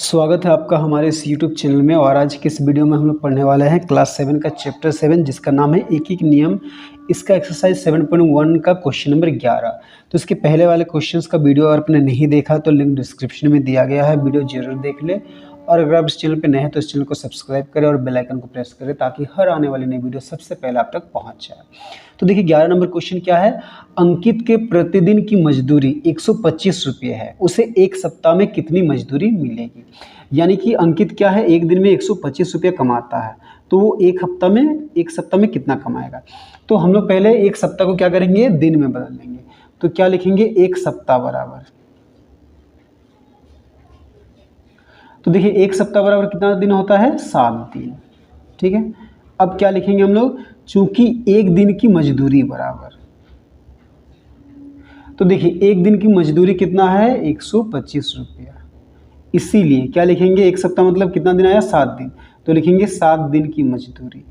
स्वागत है आपका हमारे इस YouTube चैनल में। और आज की इस वीडियो में हम लोग पढ़ने वाले हैं क्लास 7 का चैप्टर 7 जिसका नाम है एक एक नियम। इसका एक्सरसाइज 7.1 का क्वेश्चन नंबर 11। तो इसके पहले वाले क्वेश्चंस का वीडियो अगर आपने नहीं देखा तो लिंक डिस्क्रिप्शन में दिया गया है, वीडियो जरूर देख ले। और अगर आप इस चैनल पर नए हैं तो इस चैनल को सब्सक्राइब करें और बेल आइकन को प्रेस करें ताकि हर आने वाली नई वीडियो सबसे पहले आप तक पहुँच जाए। तो देखिए 11 नंबर क्वेश्चन क्या है। अंकित के प्रतिदिन की मजदूरी 125 रुपये है, उसे एक सप्ताह में कितनी मजदूरी मिलेगी। यानी कि अंकित क्या है, एक दिन में 125 रुपये कमाता है, तो वो एक सप्ताह में कितना कमाएगा। तो हम लोग पहले एक सप्ताह को क्या करेंगे, दिन में बदल देंगे। तो क्या लिखेंगे, एक सप्ताह बराबर, तो देखिए एक सप्ताह बराबर कितना दिन होता है, 7 दिन। ठीक है, अब क्या लिखेंगे हम लोग, चूंकि एक दिन की मजदूरी बराबर, तो देखिए एक दिन की मजदूरी कितना है, 125 रुपया। इसीलिए क्या लिखेंगे, एक सप्ताह मतलब कितना दिन आया, 7 दिन, तो लिखेंगे 7 दिन की मजदूरी।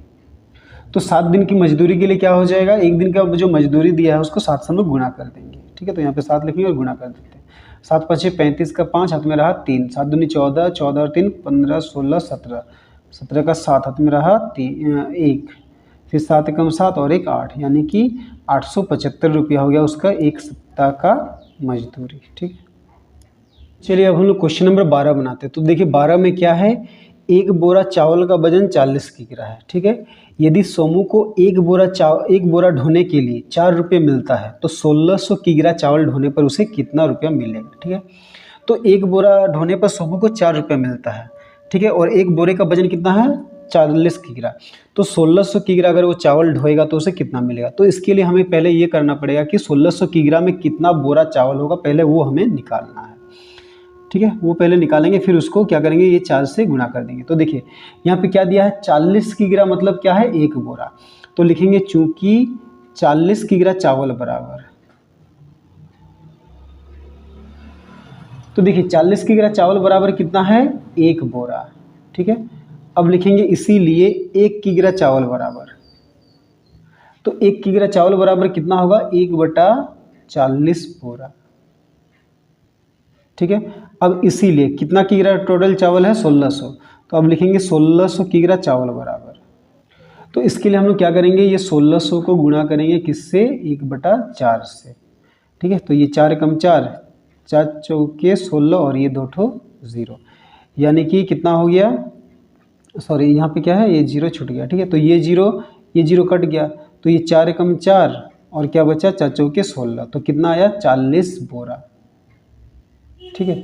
तो 7 दिन की मजदूरी के लिए क्या हो जाएगा, एक दिन का जो मजदूरी दिया है उसको 7 से हम लोग गुणा कर देंगे। ठीक है, तो यहाँ पे 7 लिखेंगे और गुणा कर देते हैं। 7 5 35 का 5 हाथ में रहा 3, 7 दूनी 14, 14 और 3 15, 16 17, 17 का 7 हाथ में रहा 1, फिर 7 कम 7 और 1 8, यानी कि 875 रुपया हो गया उसका एक सप्ताह का मजदूरी। ठीक है, चलिए अब हम लोग क्वेश्चन नंबर 12 बनाते हैं। तो देखिए 12 में क्या है, एक बोरा चावल का वजन 40 किग्रा है। ठीक है, यदि सोमू को एक बोरा ढोने के लिए 4 रुपये मिलता है तो 1600 किग्रा चावल ढोने पर उसे कितना रुपया मिलेगा। ठीक है, तो एक बोरा ढोने पर सोमू को 4 रुपये मिलता है। ठीक है, और एक बोरे का वजन कितना है, 40 किग्रा, तो 1600 किग्रा अगर वो चावल ढोएगा तो उसे कितना मिलेगा। तो इसके लिए हमें पहले ये करना पड़ेगा कि 1600 किग्रा में कितना बोरा चावल होगा, पहले वो हमें निकालना है। ठीक है, वो पहले निकालेंगे, फिर उसको क्या करेंगे, ये 4 से गुणा कर देंगे। तो देखिए यहाँ पे क्या दिया है, 40 किग्रा मतलब क्या है, एक बोरा। तो लिखेंगे चूंकि 40 किग्रा चावल बराबर, तो देखिए 40 किग्रा चावल बराबर कितना है, एक बोरा। ठीक है, अब लिखेंगे इसीलिए 1 किग्रा चावल बराबर, तो 1 किग्रा चावल बराबर कितना होगा, 1/40 बोरा। ठीक है, अब इसीलिए कितना किग्रा टोटल चावल है, 1600, तो अब लिखेंगे 1600 किग्रा चावल बराबर। तो इसके लिए हम लोग क्या करेंगे, ये 1600 को गुणा करेंगे किससे, 1/4 से। ठीक है, तो ये 4 कम 4, 4 चौके 16 और ये 2 ठो 0, यानी कि कितना हो गया, सॉरी यहाँ पे क्या है, ये 0 छूट गया। ठीक है, तो ये 0 कट गया, तो ये 4 कम 4 और क्या बचा, 4 चौके 16, तो कितना आया, 40 बोरा। ठीक है,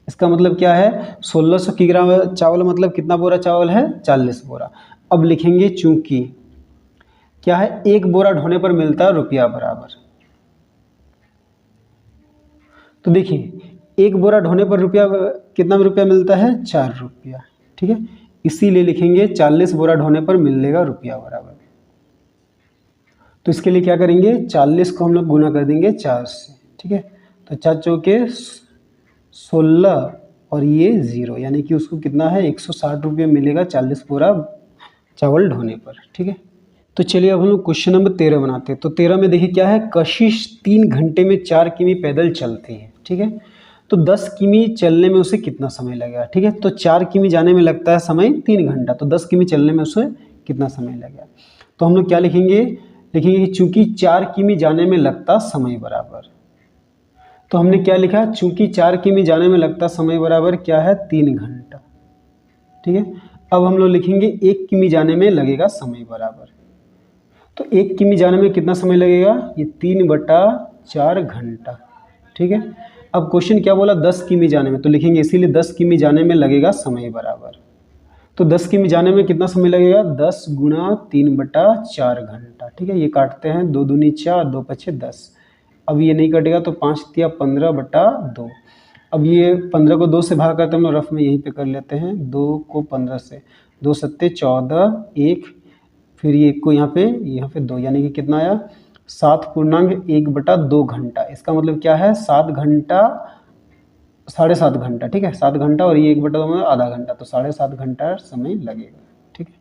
इसका मतलब क्या है, 1600 किग्रा चावल मतलब कितना बोरा चावल है, 40 बोरा। अब लिखेंगे चूंकि क्या है, एक बोरा ढोने पर मिलता है रुपया बराबर, तो देखिए एक बोरा ढोने पर रुपया कितना रुपया मिलता है, 4 रुपया। ठीक है, इसीलिए लिखेंगे 40 बोरा ढोने पर मिलेगा रुपया बराबर। तो इसके लिए क्या करेंगे, 40 को हम लोग गुना कर देंगे 4 से। ठीक है, तो 4 चौके 16 और ये 0, यानी कि उसको कितना है, 160 रुपये मिलेगा 40 बोरा चावल ढोने पर। ठीक है, तो चलिए अब हम लोग क्वेश्चन नंबर 13 बनाते हैं। तो 13 में देखिए क्या है, कशिश 3 घंटे में 4 किमी पैदल चलती है। ठीक है, तो 10 किमी चलने में उसे कितना समय लगेगा। ठीक है, तो 4 किमी जाने में लगता है समय 3 घंटा, तो 10 किमी चलने में उसे कितना समय लगेगा। तो हम लोग क्या लिखेंगे कि चूंकि 4 किमी जाने में लगता समय बराबर, तो हमने क्या लिखा, चूंकि 4 किमी जाने में लगता समय बराबर क्या है, 3 घंटा। ठीक है, अब हम लोग लिखेंगे 1 किमी जाने में लगेगा समय बराबर, तो 1 किमी जाने में कितना समय लगेगा, ये 3/4 घंटा। ठीक है, अब क्वेश्चन क्या बोला, 10 किमी जाने में, तो लिखेंगे इसीलिए 10 किमी जाने में लगेगा समय बराबर। तो 10 किमी जाने में कितना समय लगेगा, 10 गुणा 3/4 घंटा। ठीक है, ये काटते हैं, 2 दूनी 4, 2 पछे 10, अब ये नहीं कटेगा तो 5 तिया 15/2। अब ये 15 को 2 से भाग करते हम लोग रफ में यहीं पे कर लेते हैं, 2 को 15 से, 2 सत्ते 14, 1 फिर ये 1 को यहाँ पे 2, यानी कि कितना आया, 7.1/2 घंटा। इसका मतलब क्या है, 7 घंटा 7.5 घंटा। ठीक है, 7 घंटा और ये 1/2 में आधा घंटा, तो 7.5 घंटा समय लगेगा। ठीक है,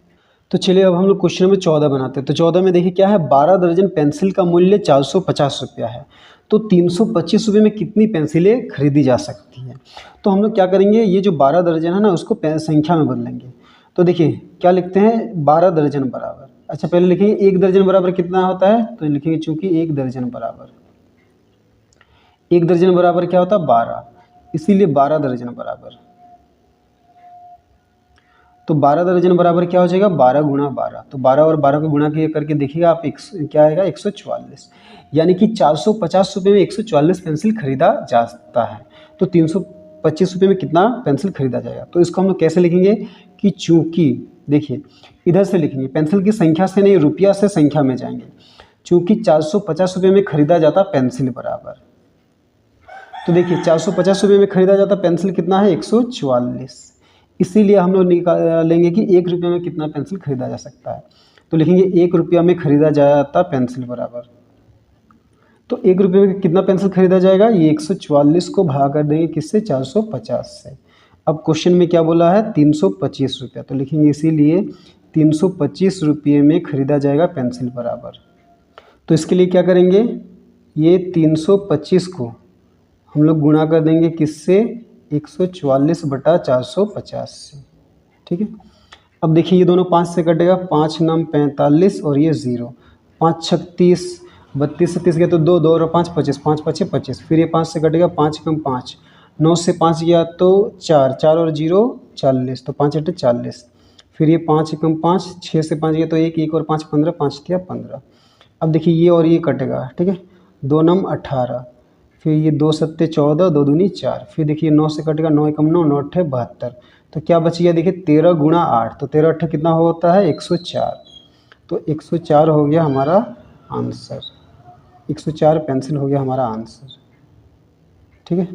तो चलिए अब हम लोग क्वेश्चन नंबर 14 बनाते हैं। तो 14 में देखिए क्या है, 12 दर्जन पेंसिल का मूल्य 450 रुपया है। तो 325 रुपये में कितनी पेंसिलें खरीदी जा सकती हैं। तो हम लोग क्या करेंगे, ये जो 12 दर्जन है ना उसको संख्या में बदलेंगे। तो देखिए क्या लिखते हैं, 12 दर्जन बराबर, अच्छा पहले लिखेंगे 1 दर्जन बराबर कितना होता है, तो लिखेंगे चूंकि 1 दर्जन बराबर, 1 दर्जन बराबर क्या होता है 12, इसीलिए 12 दर्जन बराबर। तो 12 दर्जन बराबर क्या हो जाएगा, 12 गुणा 12, तो 12 और 12 को गुणा करके देखिएगा आप क्या आएगा 144, यानी कि 450 रुपये में 144 पेंसिल खरीदा जाता है। तो 325 रुपये में कितना पेंसिल खरीदा जाएगा, तो इसको हम लोग कैसे लिखेंगे कि चूंकि, देखिए इधर से लिखेंगे, पेंसिल की संख्या से नहीं रुपया से संख्या में जाएंगे, चूंकि 450 रुपये में खरीदा जाता पेंसिल बराबर, तो देखिए 450 रुपये में खरीदा जाता पेंसिल कितना है 144, इसीलिए हम लोग निकालेंगे कि 1 रुपये में कितना पेंसिल खरीदा जा सकता है। तो लिखेंगे 1 रुपया में खरीदा जाता पेंसिल बराबर, तो 1 रुपये में कितना पेंसिल खरीदा जाएगा, ये 144 को भाग कर देंगे किससे 450 से। अब क्वेश्चन में क्या बोला है 325 रुपया, तो लिखेंगे इसीलिए 325 रुपये में खरीदा जाएगा पेंसिल बराबर। तो इसके लिए क्या करेंगे, ये 325 को हम लोग गुणा कर देंगे किससे 144 बटा 450 से, ठीक है। अब देखिए ये दोनों 5 से कटेगा, 5 9 45 और ये 0, 5 6 30, 32 से 30 गया तो 2 2 और 5 25, 5 5 25, फिर ये 5 से कटेगा, 5 कम 5, 9 से 5 गया तो 4 4 और 0 40, तो 5 8 40, फिर ये 5 कम 5, 6 से 5 गया तो 1 1 और 5 15, 5 दिया 15। अब देखिए ये और ये कटेगा, ठीक है, 2 9 18, फिर ये 2 7 14, 2 दूनी 4, फिर देखिए 9 से कटेगा, 9 कम 9, 9 8 72, तो क्या बच गया देखिए 13 गुणा 8, तो 13 8 कितना होता है 104, तो 104 हो गया हमारा आंसर, 104 पेंसिल हो गया हमारा आंसर, ठीक है।